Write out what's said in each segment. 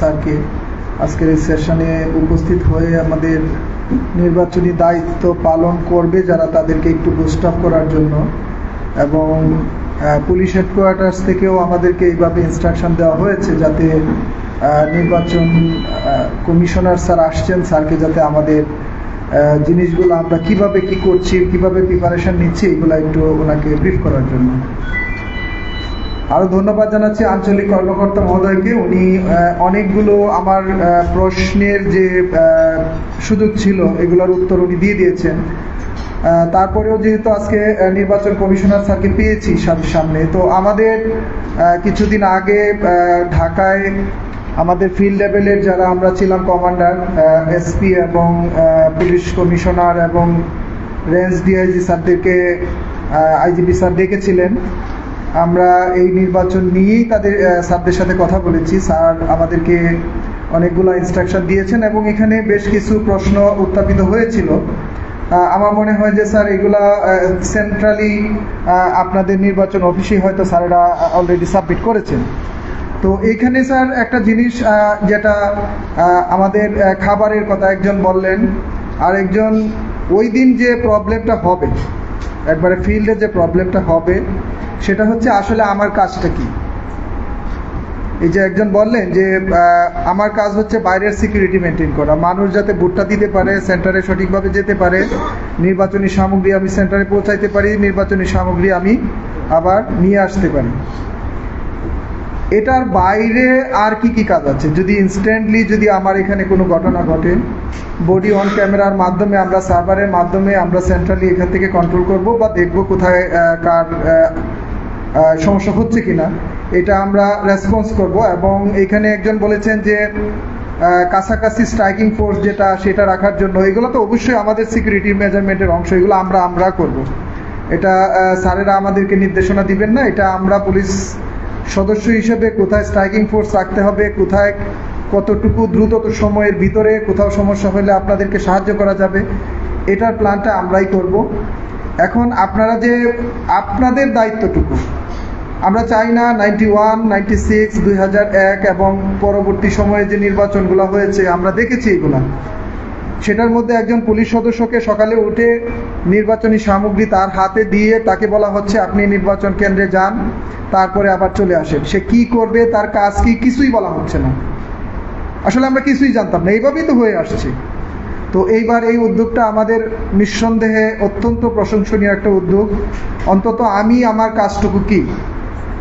স্যারকে আজকের এই সেশনে উপস্থিত হয়ে আমাদের নির্বাচনী দায়িত্ব পালন করবে যারা, তাদেরকে একটু বুস্ট আপ করার জন্য, এবং পুলিশ হেডকোয়ার্টার্স থেকেও আমাদেরকে এইভাবে ইনস্ট্রাকশন দেওয়া হয়েছে যাতে নির্বাচন কমিশনার স্যার আসছেন, স্যারকে যাতে আমাদের জিনিসগুলো আমরা কিভাবে কি করছি, কিভাবে প্রিপারেশন নিচ্ছি, এগুলো একটু ওনাকে ব্রিফ করার জন্য। আরো ধন্যবাদ জানাচ্ছি আঞ্চলিক কর্মকর্তা মহোদয়কে। উনি অনেকগুলো আমার প্রশ্নের যে সুযোগ ছিল এগুলোর উত্তর উনি দিয়ে দিয়েছেন। তারপরেও যেহেতু আজকে নির্বাচন কমিশনার স্যারকে পেয়েছি সামনে, তো আমাদের কিছুদিন আগে ঢাকায় আমাদের ফিল্ড লেভেলের যারা আমরা ছিলাম কমান্ডার, এসপি এবং পুলিশ কমিশনার এবং রেঞ্জ ডিআইজি স্যারদেরকে আইজিপি স্যার ডেকেছিলেন। আমরা এই নির্বাচন নিয়েই তাদের স্যারদের সাথে কথা বলেছি। স্যার আমাদেরকে অনেকগুলো ইনস্ট্রাকশন দিয়েছেন এবং এখানে বেশ কিছু প্রশ্ন উত্থাপিত হয়েছিল। আমার মনে হয় যে স্যার এগুলা সেন্ট্রালি আপনাদের নির্বাচন অফিসেই হয়তো স্যারেরা অলরেডি সাবমিট করেছেন। তো এইখানে স্যার একটা জিনিস যেটা আমাদের খাবারের কথা একজন বললেন, আর একজন ওই দিন যে প্রবলেমটা হবে, একবারে ফিল্ডে যে প্রবলেমটা হবে সেটা হচ্ছে আসলে আমার কাজটা কি। এই যে একজন বললেন যে আমার কাজ হচ্ছে বাইরের সিকিউরিটি মেনটেন করা, মানুষ যাতে ভোটটা দিতে পারে, সেন্টারে সঠিকভাবে যেতে পারে, নির্বাচনী সামগ্রী আমি সেন্টারে পৌঁছাইতে পারি, নির্বাচনী সামগ্রী আমি আবার নিয়ে আসতে পারি। এটার বাইরে আর কি কি কাজ আছে? যদি ইনস্ট্যান্টলি যদি আমার এখানে কোনো ঘটনা ঘটে, বডি অন ক্যামেরার মাধ্যমে আমরা সার্ভারের মাধ্যমে আমরা সেন্ট্রালি এখান থেকে কন্ট্রোল করব বা দেখব কোথায় কার সমস্যা হচ্ছে কিনা, এটা আমরা রেসপন্স করব। এবং এখানে একজন বলেছেন যে কাছাকাছি স্ট্রাইকিং ফোর্স যেটা, সেটা রাখার জন্য, এগুলো তো অবশ্যই আমাদের সিকিউরিটি মেজারমেন্টের অংশ, এগুলো আমরা করব। এটা স্যারেরা আমাদেরকে নির্দেশনা দিবেন না, এটা আমরা পুলিশ সদস্য হিসেবে কোথায় স্ট্রাইকিং ফোর্স রাখতে হবে, কোথায় কতটুকু দ্রুত সময়ের ভিতরে কোথাও সমস্যা হলে আপনাদেরকে সাহায্য করা যাবে, এটার প্ল্যানটা আমরাই করব। এখন আপনারা যে আপনাদের দায়িত্বটুকু, আমরা চাই না 91, 96, 2001 এবং পরবর্তী সময়ে যে নির্বাচনগুলো হয়েছে আমরা দেখেছি এগুলা, সেটার মধ্যে একজন পুলিশ সদস্যকে সকালে উঠে নির্বাচনী সামগ্রী তার হাতে দিয়ে তাকে বলা হচ্ছে আপনি নির্বাচন কেন্দ্রে যান, তারপরে আবার চলে আসেন। সে কি করবে, তার কাজ কি, কিছুই বলা হচ্ছে না। আসলে আমরা কিছুই জানতাম না, এইভাবেই তো হয়ে আসছে। তো এইবার এই উদ্যোগটা আমাদের নিঃসন্দেহে অত্যন্ত প্রশংসনীয় একটা উদ্যোগ। অন্তত আমি আমার কাজটুকু কি,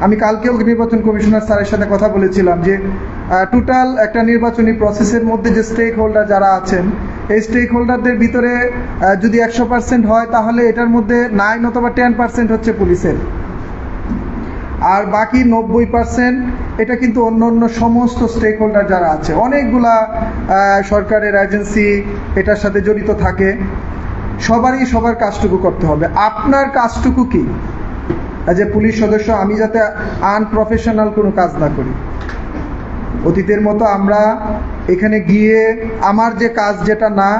আমি কালকেও নির্বাচন কমিশনার স্যারের সাথে কথা বলেছিলাম যে টোটাল একটা নির্বাচনী প্রসেসের মধ্যে যে স্টেক হোল্ডার যারা আছেন, এই স্টেক হোল্ডারদের ভিতরে যদি 100% হয় তাহলে এটার মধ্যে 9 অথবা 10% হচ্ছে পুলিশের, আর বাকি 90% এটা কিন্তু অন্য সমস্ত স্টেক হোল্ডার যারা আছে, অনেকগুলা সরকারের এজেন্সি এটার সাথে জড়িত থাকে। সবারই সবার কাজটুকু করতে হবে। আপনার কাজটুকু কি? অ্যাজ এ পুলিশ সদস্য আমি যাতে আনপ্রফেশনাল কোনো কাজ না করি। অতীতের মতো আমরা এখানে গিয়ে আমার যে কাজ যেটা না,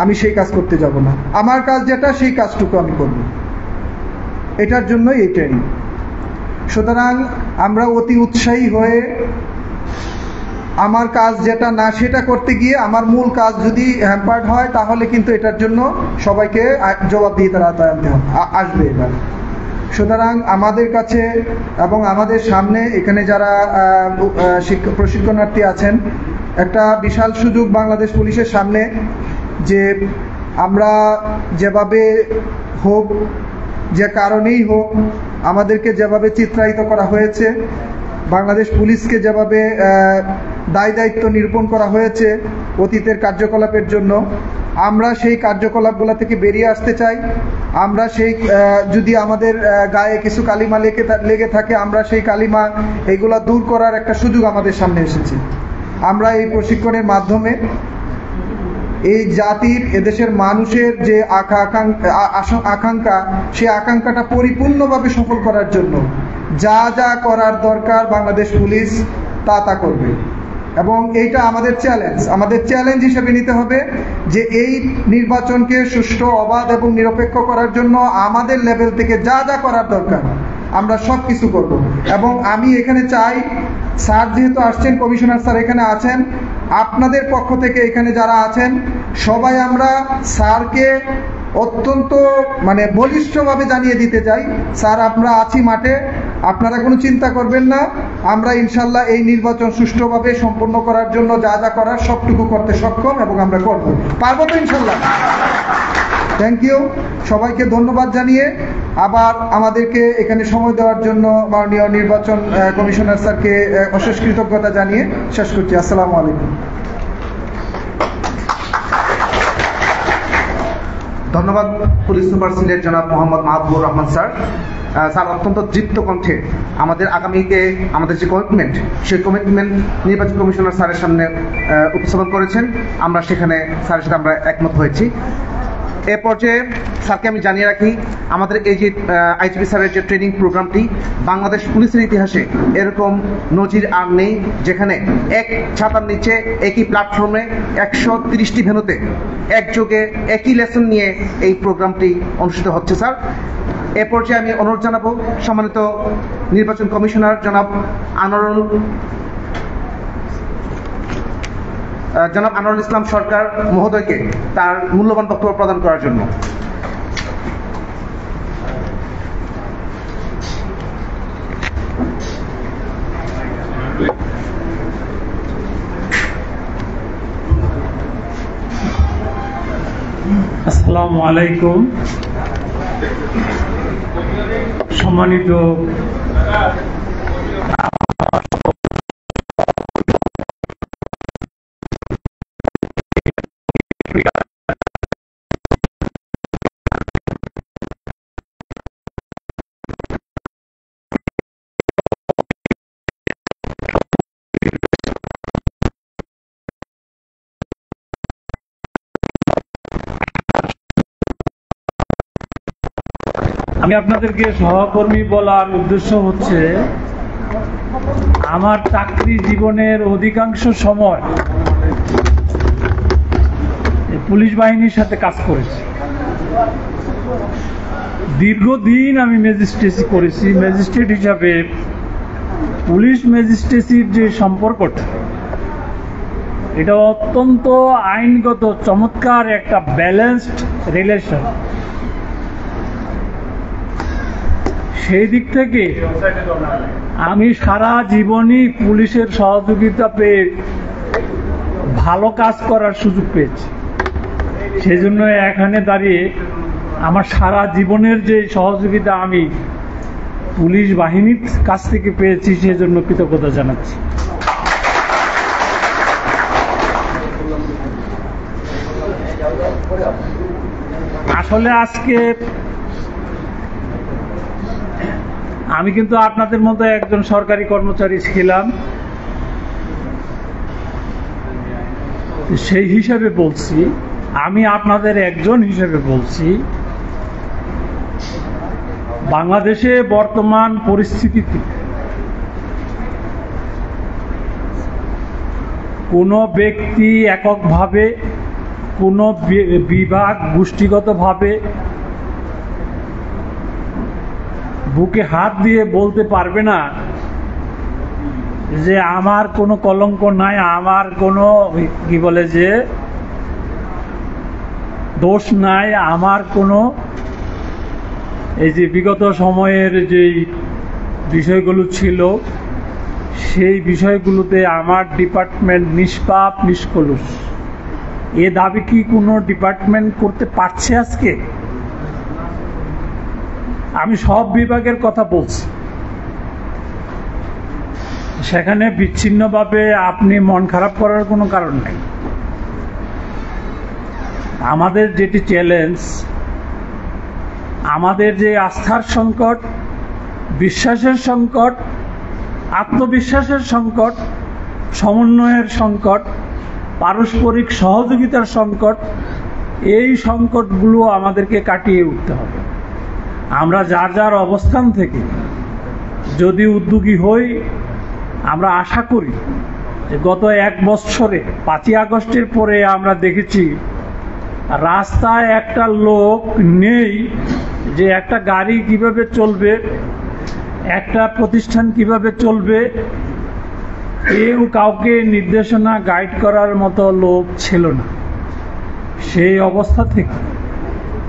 আমি সেই কাজ করতে যাব না। আমার কাজ যেটা, সেই কাজটুকু আমি করব। এটার জন্যই এই ট্রেনিং। সুতরাং আমরা অতি উৎসাহী হয়ে আমার কাজ যেটা না সেটা করতে গিয়ে আমার মূল কাজ যদি হ্যাম্পার্ড হয়, তাহলে কিন্তু এটার জন্য সবাইকে জবাবদিহিতার আওতায় আনতে আসবে এবার। সুতরাং আমাদের কাছে এবং আমাদের সামনে এখানে যারা প্রশিক্ষণার্থী আছেন, একটা বিশাল সুযোগ বাংলাদেশ পুলিশের সামনে, যে আমরা যেভাবে হোক, যে কারণেই হোক, আমাদেরকে যেভাবে চিত্রায়িত করা হয়েছে, বাংলাদেশ পুলিশকে যেভাবে দায়িত্ব নিরূপণ করা হয়েছে অতীতের কার্যকলাপের জন্য, আমরা সেই কার্যকলাপগুলো থেকে বেরিয়ে আসতে চাই। আমরা সেই যদি আমাদের গায়ে কিছু কালিমা লেগে থাকে, আমরা সেই কালিমা এইগুলা দূর করার একটা সুযোগ আমাদের সামনে এসেছে। আমরা এই প্রশিক্ষণের মাধ্যমে এই জাতির, এদেশের মানুষের যে আকাঙ্ক্ষা, সেই আকাঙ্ক্ষাটা পরিপূর্ণভাবে সফল করার জন্য যা যা করার দরকার বাংলাদেশ পুলিশ তা করবে। এবং এইটা আমাদের চ্যালেঞ্জ হিসেবে নিতে হবে যে এই নির্বাচনকে সুষ্ঠু, অবাধ এবং নিরপেক্ষ করার জন্য আমাদের লেভেল থেকে যা যা করার দরকার আমরা সব কিছু করব। এবং আমি এখানে চাই স্যার যেহেতু আসছেন, কমিশনার স্যার এখানে আছেন, আপনাদের পক্ষ থেকে এখানে যারা আছেন সবাই আমরা স্যারকে অত্যন্ত বলিষ্ঠভাবে জানিয়ে দিতে চাই, স্যার আমরা আছি মাঠে, আপনারা কোনো চিন্তা করবেন না, আমরা ইনশাল্লাহ এই নির্বাচন সুষ্ঠুভাবে সম্পন্ন করার জন্য যা যা করার সবটুকু করতে সক্ষম এবং আমরা করব, পারবো তো ইনশাল্লাহ। থ্যাংক ইউ, সবাইকে ধন্যবাদ জানিয়ে আবার আমাদেরকে এখানে সময় দেওয়ার জন্য মাননীয় নির্বাচন কমিশনার স্যারকে অশেষ কৃতজ্ঞতা জানিয়ে শেষ করছি। আসসালামু আলাইকুম। ধন্যবাদ পুলিশ সুপার সিলেট জনাব মোহাম্মদ মাহবুবুর রহমান স্যার। স্যার অত্যন্ত দৃপ্ত কণ্ঠে আমাদের আগামীতে আমাদের যে কমিটমেন্ট, সেই কমিটমেন্ট নির্বাচন কমিশনার স্যারের সামনে উপস্থাপন করেছেন। আমরা সেখানে স্যারের সাথে আমরা একমত হয়েছি। এ পর্যায়ে স্যারকে আমি জানিয়ে রাখি, আমাদের এই যে আইজিপি স্যারের যে ট্রেনিং প্রোগ্রামটি, বাংলাদেশ পুলিশের ইতিহাসে এরকম নজির আর নেই, যেখানে এক ছাতার নিচে একই প্ল্যাটফর্মে 130টি ভেন্যুতে একযোগে একই লেসন নিয়ে এই প্রোগ্রামটি অনুষ্ঠিত হচ্ছে। স্যার, এ পর্যায়ে আমি অনুরোধ জানাবো সম্মানিত নির্বাচন কমিশনার জনাব আনোয়ারুল ইসলাম সরকার মহোদয়কে তার মূল্যবান বক্তব্য প্রদান করার জন্য। আসসালামু আলাইকুম। সম্মানিত আমি আপনাদেরকে সহকর্মী বলার উদ্দেশ্য হচ্ছে, আমার চাকরি জীবনের অধিকাংশ সময় পুলিশ বাহিনীর সাথে কাজ করেছি। দীর্ঘদিন আমি ম্যাজিস্ট্রেসি করেছি। ম্যাজিস্ট্রেট হিসাবে পুলিশ ম্যাজিস্ট্রেসির যে সম্পর্কটা, এটা অত্যন্ত আইনগত চমৎকার একটা ব্যালেন্সড রিলেশন। সেই দিক থেকে আমি সারা জীবনই পুলিশের সহযোগিতা পেয়ে ভালো কাজ করার সুযোগ পেয়েছি। সেজন্য এখানে দাঁড়িয়ে আমার সারা জীবনের যে সহযোগিতা আমি পুলিশ বাহিনীর কাছ থেকে পেয়েছি, সেজন্য কৃতজ্ঞতা জানাচ্ছি। আসলে আজকে আমি কিন্তু আপনাদের মতো একজন সরকারি কর্মচারী ছিলাম, সেই হিসাবে বলছি, আমি আপনাদের একজন হিসেবে বলছি, বাংলাদেশে বর্তমান পরিস্থিতিতে কোনো ব্যক্তি এককভাবে, কোনো বিভাগ গোষ্ঠীগতভাবে বুকে হাত দিয়ে বলতে পারবে না যে আমার কোনো কলঙ্ক নাই, আমার কোনো কি বলে যে দোষ নাই, আমার কোনো এই যে বিগত সময়ের যে বিষয়গুলো ছিল সেই বিষয়গুলোতে আমার ডিপার্টমেন্ট নিষ্পাপ নিষ্কলুষ, এ দাবি কি কোনো ডিপার্টমেন্ট করতে পারছে আজকে? আমি সব বিভাগের কথা বলছি, সেখানে বিচ্ছিন্নভাবে আপনি মন খারাপ করার কোনো কারণ নেই। আমাদের যেটি চ্যালেঞ্জ, আমাদের যে আস্থার সংকট, বিশ্বাসের সংকট, আত্মবিশ্বাসের সংকট, সমন্বয়ের সংকট, পারস্পরিক সহযোগিতার সংকট, এই সংকটগুলো আমাদেরকে কাটিয়ে উঠতে হবে। আমরা যার যার অবস্থান থেকে যদি উদ্যোগী হই, আমরা আশা করি যে গত এক বছরে 5ই আগস্টের পরে আমরা দেখেছি রাস্তায় একটা লোক নেই যে একটা গাড়ি কিভাবে চলবে, একটা প্রতিষ্ঠান কিভাবে চলবে, কেউ কাউকে নির্দেশনা গাইড করার মতো লোক ছিল না। সেই অবস্থা থেকে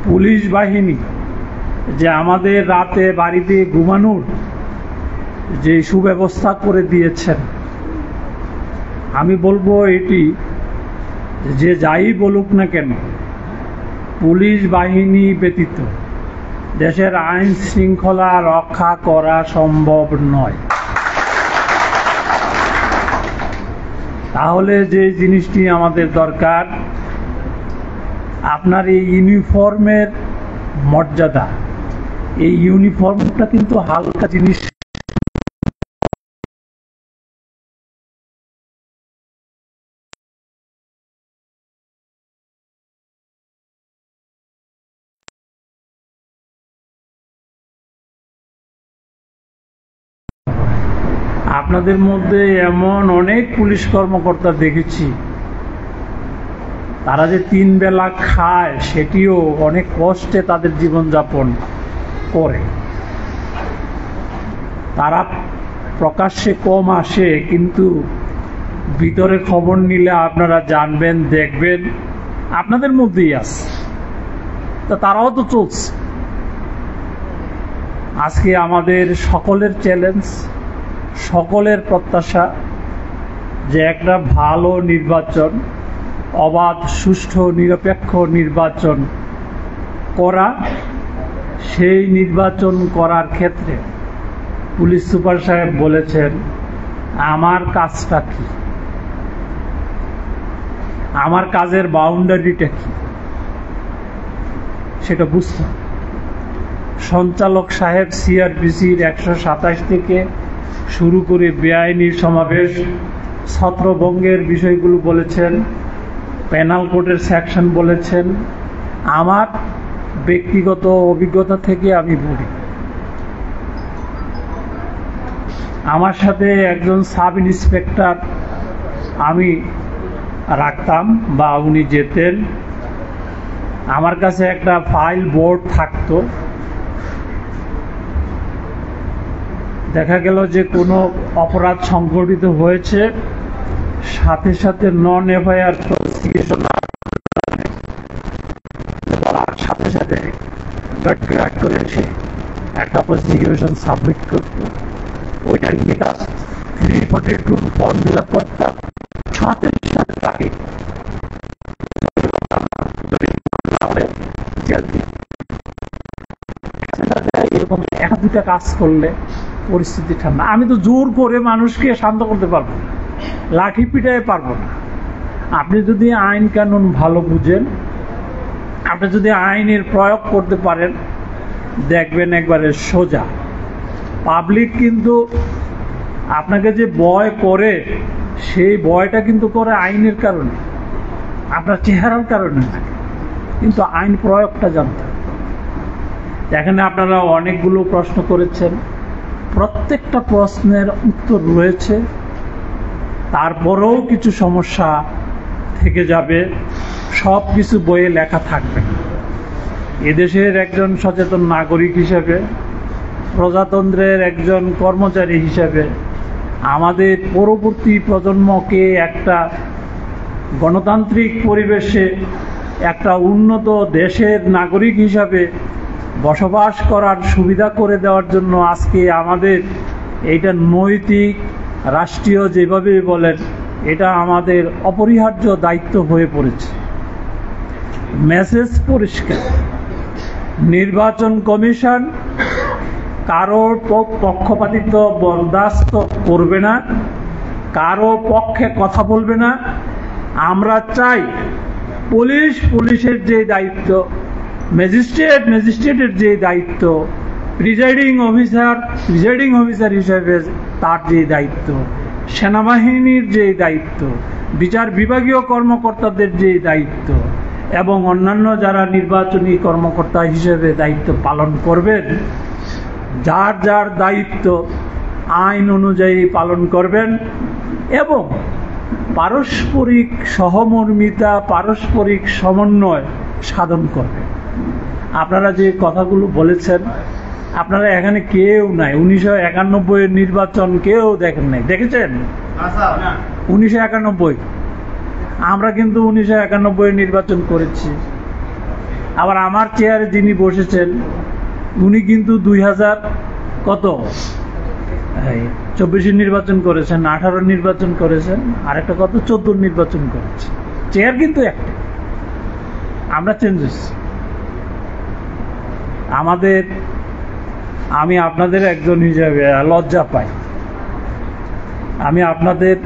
পুলিশ বাহিনী যে আমাদের রাতে বাড়িতে ঘুমানোর যে সুব্যবস্থা করে দিয়েছেন, আমি বলবো এটি যে যাই বলুক না কেন, পুলিশ বাহিনী ব্যতীত দেশের আইন শৃঙ্খলা রক্ষা করা সম্ভব নয়। তাহলে যে জিনিসটি আমাদের দরকার, আপনার এই ইউনিফর্মের মর্যাদা, এই ইউনিফর্মটা কিন্তু হালকা জিনিস। আপনাদের মধ্যে এমন অনেক পুলিশ কর্মকর্তা দেখেছি, তারা যে 3 বেলা খায় সেটিও অনেক কষ্টে তাদের জীবনযাপন করে। তারা প্রকাশ্যে কম আসে, কিন্তু ভিতরে খবর নিলে আপনারা জানবেন, দেখবেন আপনাদের মধ্যেই আছে। তা তারাও তো চলছে। আজকে আমাদের সকলের চ্যালেঞ্জ, সকলের প্রত্যাশা যে একটা ভালো নির্বাচন, অবাধ, সুষ্ঠু, নিরপেক্ষ নির্বাচন করা। সেই নির্বাচন করার ক্ষেত্রে পুলিশ সুপার সাহেব বলেছেন, আমার কাজটা কি, আমার কাজের বাউন্ডারিটা কি সেটা বুঝতে হবে। সঞ্চালক সাহেব সিআরপিসির 127 থেকে শুরু করে বেআইনি সমাবেশ, ছত্রভঙ্গের বিষয়গুলো বলেছেন, পেনাল কোডের সেকশন বলেছেন। আমার ব্যক্তিগত অভিজ্ঞতা থেকে আমি বলি, আমার সাথে একজন সাব ইন্সপেক্টর আমি রাখতাম বা উনি যেতেন, আমার কাছে একটা ফাইল বোর্ড থাকতো। দেখা গেল যে কোনো অপরাধ সংঘটিত হয়েছে, সাথে সাথে নন এফআইআর প্রসিকিউশন সাথে সাথে গ্রাড করেছে একটা প্রসিকিউশন সাবমিট করত, ওইটার বিকাশ 342 ফর্ম ফিল আপ করতাম, সাথে সাথে তাকে এরকম 1-2টা কাজ করলে পরিস্থিতি ঠান্ডা। আমি তো জোর করে মানুষকে শান্ত করতে পারবো না, লাঠি পিটায় পারবো না। আপনি যদি আইন কানুন ভালো বুঝেন, আপনি যদি আইনের প্রয়োগ করতে পারেন, দেখবেন একবারে সোজা। পাবলিক কিন্তু আপনাকে যে ভয় করে, সেই ভয়টা কিন্তু করে আইনের কারণে, আপনার চেহারার কারণে না, কিন্তু আইন প্রয়োগটা জানতে হবে। এখানে আপনারা অনেকগুলো প্রশ্ন করেছেন, প্রত্যেকটা প্রশ্নের উত্তর রয়েছে, তারপরেও কিছু সমস্যা থেকে যাবে, সব কিছু বইয়ে লেখা থাকবে না। এদেশের একজন সচেতন নাগরিক হিসেবে, প্রজাতন্ত্রের একজন কর্মচারী হিসেবে আমাদের পরবর্তী প্রজন্মকে একটা গণতান্ত্রিক পরিবেশে একটা উন্নত দেশের নাগরিক হিসাবে বসবাস করার সুবিধা করে দেওয়ার জন্য আজকে আমাদের এইটা নৈতিক, রাষ্ট্রীয় যেভাবে বলেন, এটা আমাদের অপরিহার্য দায়িত্ব হয়ে পড়েছে। মেসেজ পরিষ্কার, নির্বাচন কমিশন কারোর পক্ষপাতিত্ব বরদাস্ত করবে না, কারো পক্ষে কথা বলবে না। আমরা চাই পুলিশের যে দায়িত্ব, ম্যাজিস্ট্রেটের যে দায়িত্ব, প্রিজাইডিং অফিসার হিসেবে তার যে দায়িত্ব, সেনাবাহিনীর যে দায়িত্ব, বিচার বিভাগীয় কর্মকর্তাদের যে দায়িত্ব, এবং অন্যান্য যারা নির্বাচনী কর্মকর্তা হিসেবে দায়িত্ব পালন করবেন, যার যার দায়িত্ব আইন অনুযায়ী পালন করবেন এবং পারস্পরিক সহমর্মিতা, পারস্পরিক সমন্বয় সাধন করবেন। আপনারা যে কথাগুলো বলেছেন, আপনারা এখানে কেউ নাই 1991 নির্বাচন কেউ দেখেন নাই, দেখেছেন? 1991 আমরা কিন্তু 1991 নির্বাচন করেছি। আবার আমার চেয়ারে যিনি বসেছেন উনি কিন্তু 2024 নির্বাচন করেছেন, 18 নির্বাচন করেছেন, আর একটা কত 14 নির্বাচন করেছে। চেয়ার কিন্তু একটা, আমরা চেঞ্জ হচ্ছি। আমি আপনাদের একজন হিসাবে লজ্জা পাই। আমি আপনাদের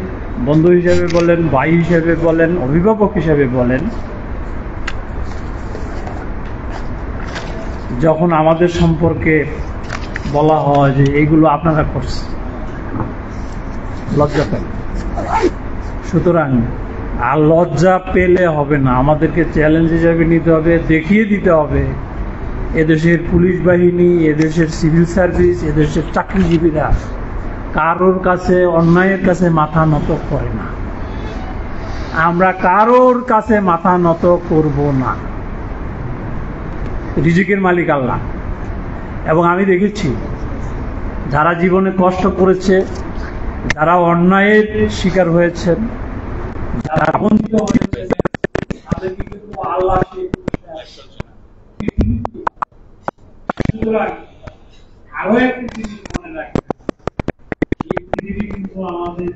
বন্ধু হিসেবে বলেন, ভাই হিসেবে বলেন, অভিভাবক হিসেবে বলেন, যখন আমাদের সম্পর্কে বলা হয় যে এইগুলো আপনারা করছেন, লজ্জা পাই। সুতরাং আর লজ্জা পেলে হবে না, আমাদেরকে চ্যালেঞ্জ হিসাবে নিতে হবে, দেখিয়ে দিতে হবে এদেশের পুলিশ বাহিনী, এদেশের সিভিল সার্ভিস, এদেশের চাকরিজীবীরা কারোর কাছে, অন্যায়ের কাছে মাথা নত করে না। আমরা কারোর কাছে মাথা নত করব না। রিজিকের মালিক আল্লাহ। এবং আমি দেখেছি যারা জীবনে কষ্ট করেছে, যারা অন্যায়ের শিকার হয়েছেন, যারা বঞ্চিত হয়েছে, তাদেরকে কিন্তু আল্লাহ আরো একটা জিনিস মনে রাখবেন, এই পৃথিবী কিন্তু আমাদের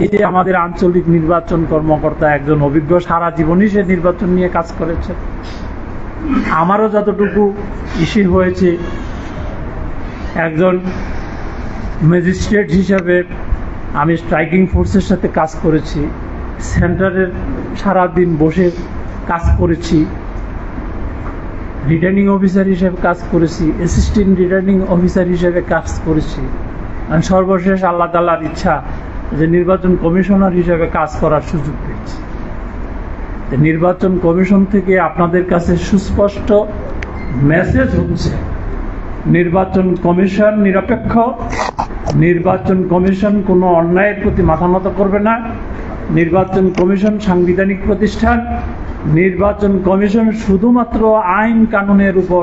এই যে আমাদের আঞ্চলিক নির্বাচন কর্মকর্তা একজন অভিজ্ঞ, সারা জীবনই সে নির্বাচন নিয়ে কাজ করেছে। আমারও যতটুকু ইস্যু হয়েছে, একজন ম্যাজিস্ট্রেট হিসাবে আমি স্ট্রাইকিং ফোর্সের সাথে কাজ করেছি, সেন্টারের সারাদিন বসে কাজ করেছি, রিটার্নিং অফিসার হিসেবে কাজ করেছি, অ্যাসিস্ট্যান্ট রিটার্নিং অফিসার হিসেবে কাজ করেছি। আর সর্বশেষ আল্লাহ তাআলার ইচ্ছা যে নির্বাচন কমিশনার হিসেবে কাজ করার সুযোগ পেয়েছি। নির্বাচন কমিশন থেকে আপনাদের কাছে সুস্পষ্ট মেসেজ হচ্ছে, নির্বাচন কমিশন নিরপেক্ষ, নির্বাচন কমিশন কোনো অন্যায়ের প্রতি মাথা নত করবে না, নির্বাচন কমিশন সাংবিধানিক প্রতিষ্ঠান, নির্বাচন কমিশন শুধুমাত্র আইন কানুনের উপর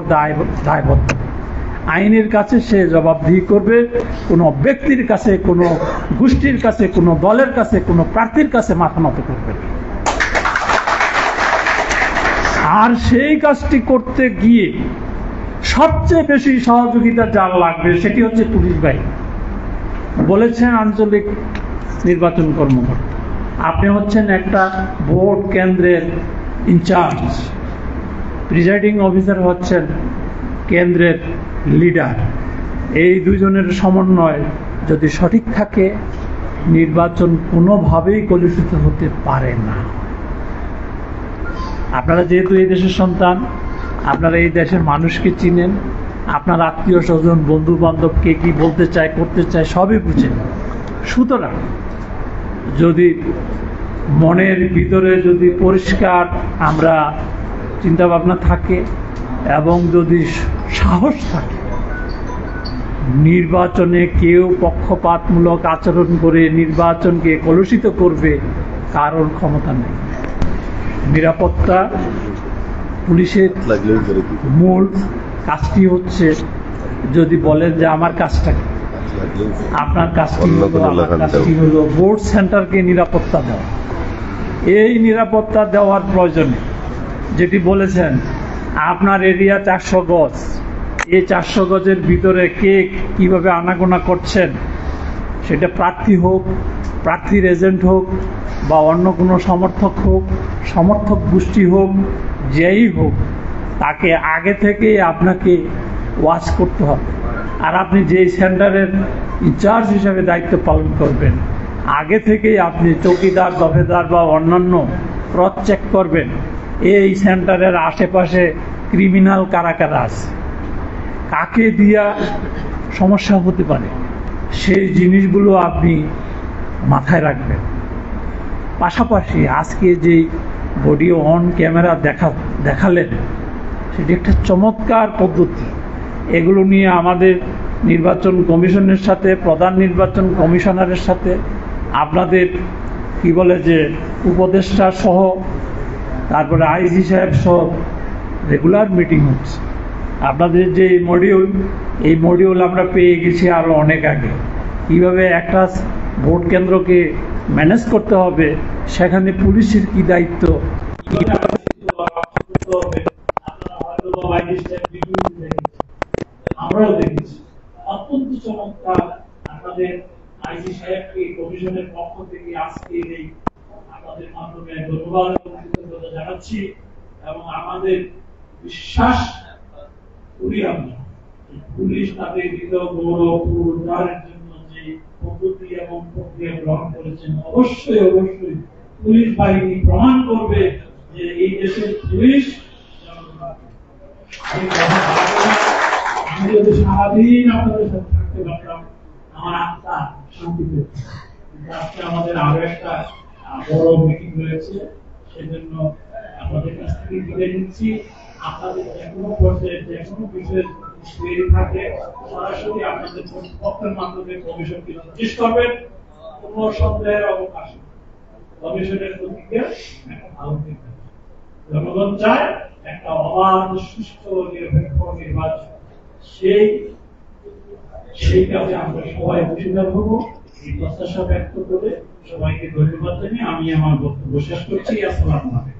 দায়বদ্ধ। আইনের কাছে সে জবাবদিহি করবে, কোনো ব্যক্তির কাছে, কোনো গোষ্ঠীর কাছে, কোনো দলের কাছে, কোনো প্রার্থীর কাছে মাথা নত করবে না। আর সেই কাজটি করতে গিয়ে সবচেয়ে বেশি সহযোগিতা যার লাগবে সেটি হচ্ছে পুলিশ বাহিনী। বলেছেন আঞ্চলিক নির্বাচন কর্মকর্তা, আপনি হচ্ছেন একটা ভোট কেন্দ্রের ইনচার্জ, প্রিজাইডিং অফিসার হচ্ছেন কেন্দ্রের লিডার। এই দুজনের সমন্বয় যদি সঠিক থাকে, নির্বাচন কোনোভাবেই কলুষিত হতে পারে না। আপনারা যেহেতু এই দেশের সন্তান, আপনারা এই দেশের মানুষকে চিনেন, আপনার আত্মীয় স্বজন, বন্ধু বান্ধব কে কি বলতে চায়, করতে চায়, সবই বুঝেন। সুতরাং যদি মনের ভিতরে যদি পরিষ্কার আমরা চিন্তা ভাবনা থাকে এবং যদি সাহস থাকে, নির্বাচনে কেউ পক্ষপাতমূলক আচরণ করে নির্বাচনকে কলুষিত করবে কারোর ক্ষমতা নেই। নিরাপত্তা পুলিশের মূল কাজটি হচ্ছে, যদি বলেন যে আমার কাজটা কি, আপনার কাজটি হলো ভোট সেন্টারকে নিরাপত্তা দেওয়া। এই নিরাপত্তা দেওয়ার প্রয়োজনে যেটি বলেছেন, আপনার এরিয়া 400 গজ, এই 400 গজের ভিতরে কে কিভাবে আনাগোনা করছেন, সেটা প্রার্থী হোক, প্রার্থীর এজেন্ট হোক, বা অন্য কোনো সমর্থক হোক, সমর্থক গোষ্ঠী হোক, যেই হোক, তাকে আগে থেকেই আপনাকে ওয়াচ করতে হবে। আর আপনি যেই সেন্টারের ইনচার্জ হিসেবে দায়িত্ব পালন করবেন, আগে থেকেই আপনি চৌকিদার, দফেদার বা অন্যান্য ক্রস চেক করবেন এই সেন্টারের আশেপাশে ক্রিমিনাল কারা কারা আছে, কাকে দিয়া সমস্যা হতে পারে, সেই জিনিসগুলো আপনি মাথায় রাখবেন। পাশাপাশি আজকে যে বডি অন ক্যামেরা দেখালেন, সেটি একটা চমৎকার পদ্ধতি। এগুলো নিয়ে আমাদের নির্বাচন কমিশনের সাথে, প্রধান নির্বাচন কমিশনারের সাথে, আপনাদের কি বলে যে উপদেষ্টা সহ তারপরে আইজি সাহেব সব রেগুলার মিটিং হচ্ছে। আপনাদের যে এই মডিউল আমরা পেয়ে গেছি আরো অনেক আগে। কিভাবে একটা ভোট কেন্দ্রকে ম্যানেজ করতে হবে, সেখানে পুলিশের কি দায়িত্ব, আমরাও দেখেছি। অত্যন্ত চমৎকার আপনাদের আইজি সাহেবকে কমিশনের পক্ষ থেকে আজকে এই আপনাদের মাধ্যমে ধন্যবাদ এবং কৃতজ্ঞতা জানাচ্ছি, এবং আমাদের বিশ্বাস করি আমরা পুলিশ তাদের হৃদয় গৌরব উদ্ধারের জন্য যে পদ্ধতি এবং প্রক্রিয়া গ্রহণ করেছেন, অবশ্যই পুলিশ বাহিনী প্রমাণ করবে যে এই দেশের পুলিশ। আমি যদি সারাদিন আপনাদের সাথে থাকতে পারতাম আমার আত্মা শান্তি পেত। আজকে আমাদের আরো একটা বড় মিটিং রয়েছে, সেজন্য আপনাদের কাছ থেকে বিদায় নিচ্ছি। আপনাদের যে কোনো পর্যায়ে যে কোনো বিষয়ের থাকে সরাসরি আপনাদের পক্ষের মাধ্যমে কমিশনকে জিজ্ঞেস করবেন, কোনো সন্দেহের অবকাশ নেই। কমিশনের প্রতিক্রিয়া একটা ভালো দিক, জনগণ চায় একটা অবাধ সুষ্ঠু নিরপেক্ষ নির্বাচন। সেই কাজে আমরা সবাই অংশীদার হব, এই প্রত্যাশা ব্যক্ত করে সবাইকে ধন্যবাদ জানিয়ে আমি আমার বক্তব্য শেষ করছি। আসসালামু আলাইকুম।